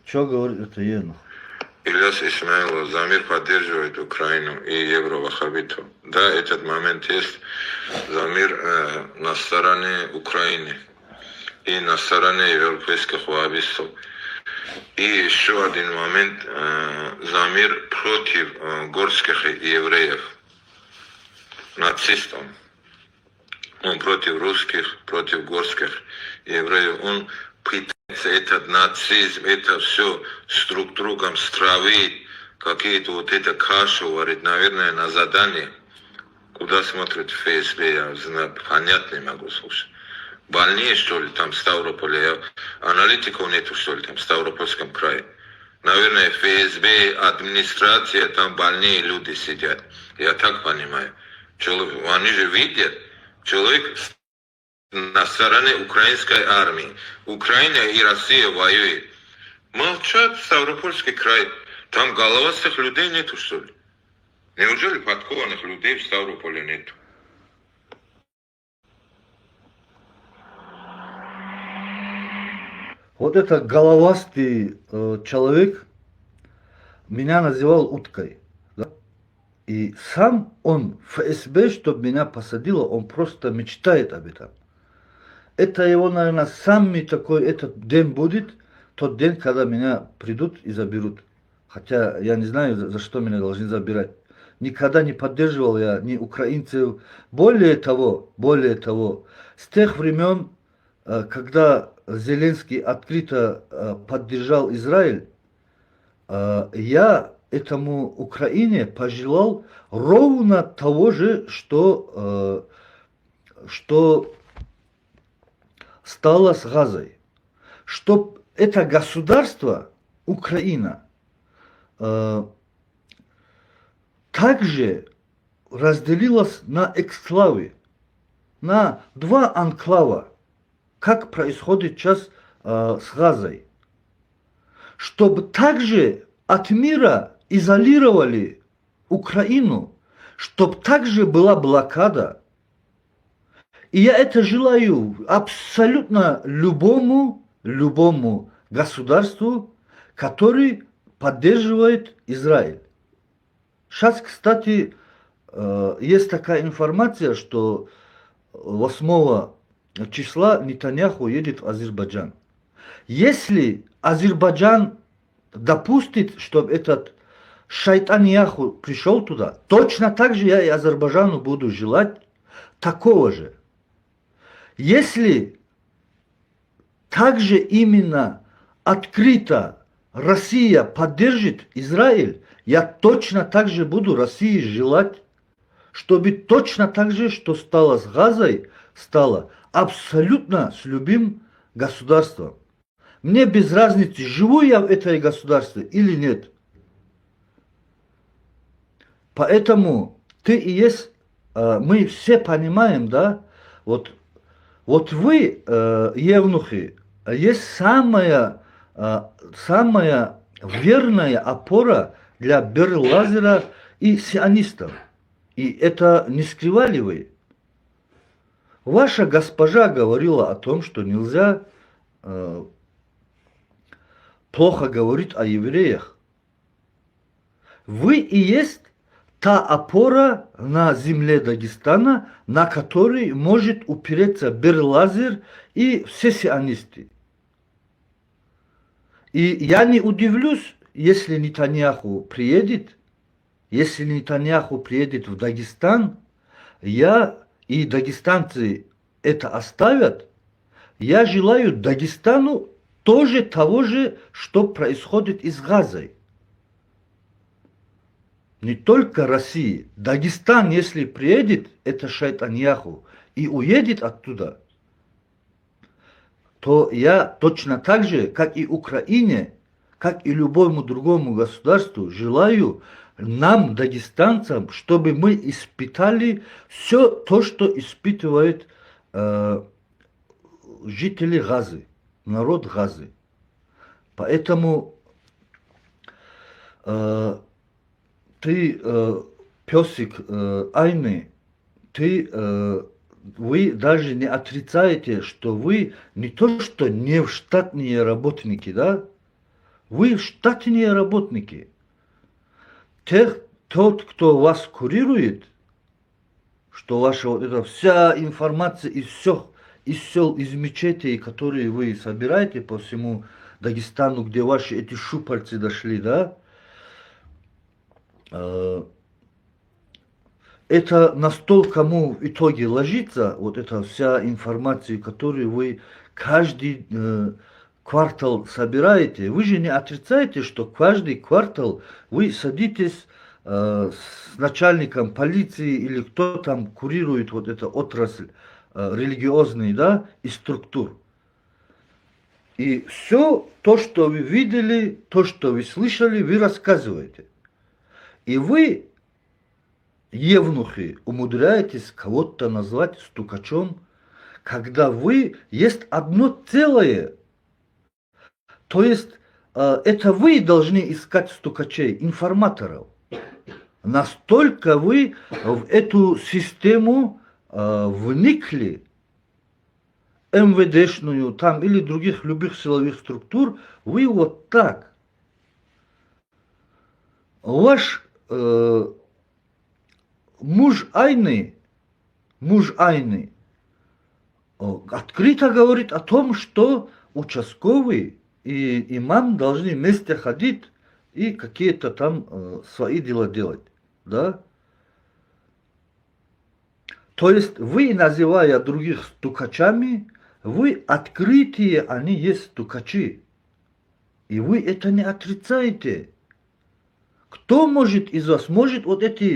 Что говорит это Енох? Ильяс Исмаилов, Замир поддерживает Украину и Евровахабиту. Да, этот момент есть. Замир на стороне Украины и на стороне европейских вахабистов. И еще один момент. Замир против горских евреев, нацистов. Он против русских, против горских евреев. Он пытается этот нацизм, это все с друг другом стравить, какие-то вот это кашу варить, наверное, на задание. Куда смотрит ФСБ, я знаю, понятно не могу слушать. Больнее, что ли, там в Ставрополе? Аналитиков нету, что ли, там в Ставропольском крае? Наверное, ФСБ, администрация, там больнее люди сидят. Я так понимаю. Они же видят, человек на стороне украинской армии. Украина и Россия воюют. Молчат Ставропольский край. Там головастых людей нету, что ли? Неужели подкованных людей в Ставрополе нету? Вот этот головастый человек меня называл уткой. Да? И сам он, ФСБ, чтобы меня посадило, он просто мечтает об этом. Это его, наверное, самый такой, этот день будет, тот день, когда меня придут и заберут. Хотя я не знаю, за что меня должны забирать. Никогда не поддерживал я ни украинцев. Более того, с тех времен, когда Зеленский открыто поддержал Израиль, я этому Украине пожелал ровно того же, что стало с Газой. Чтоб это государство, Украина, также разделилось на эксклавы, на два анклава, как происходит сейчас с Газой. Чтобы также от мира изолировали Украину, чтобы также была блокада. И я это желаю абсолютно любому государству, который поддерживает Израиль. Сейчас, кстати, есть такая информация, что 8 числа Нетаньяху едет в Азербайджан. Если Азербайджан допустит, чтобы этот Шайтаньяху пришел туда, точно так же я и Азербайджану буду желать такого же. Если также именно открыто Россия поддержит Израиль, я точно так же буду России желать, чтобы точно так же, что стало с Газой, стало абсолютно с любым государством. Мне без разницы, живу я в этой государстве или нет. Поэтому ты и есть, мы все понимаем, да, вот вы, евнухи, есть самая верная опора для Бер-Лазера и сионистов. И это не скрывали вы. Ваша госпожа говорила о том, что нельзя плохо говорить о евреях. Вы и есть та опора на земле Дагестана, на которой может упереться Бер-Лазер и все сионисты. И я не удивлюсь, если Нетаньяху приедет в Дагестан, и дагестанцы это оставят, я желаю Дагестану тоже того же, что происходит и с Газой. Не только России. Дагестан, если приедет, это Шайтаньяху, и уедет оттуда, то я точно так же, как и Украине, как и любому другому государству, желаю нам, дагестанцам, чтобы мы испытали все то, что испытывают жители Газы, народ Газы. Поэтому ты, песик Айны, вы даже не отрицаете, что вы не то что не штатные работники, да? Вы штатные работники. Тот, кто вас курирует, что ваша вот эта вся информация из сел, из мечетей, которые вы собираете по всему Дагестану, где ваши эти щупальцы дошли, да, это на стол кому в итоге ложится, вот эта вся информация, которую вы каждый квартал собираете. Вы же не отрицаете, что каждый квартал вы садитесь с начальником полиции или кто там курирует вот эту отрасль религиозной, да, и структур. И все то, что вы видели, то, что вы слышали, вы рассказываете. И вы, евнухи, умудряетесь кого-то назвать стукачом, когда вы есть одно целое. То есть это вы должны искать стукачей, информаторов. Настолько вы в эту систему вникли, МВДшную там или других любых силовых структур, вы вот так. Ваш муж Айны открыто говорит о том, что участковый и имам должны вместе ходить и какие-то там свои дела делать, да? То есть вы, называя других стукачами, вы открытые, они есть стукачи. И вы это не отрицаете. Кто может из вас, может вот эти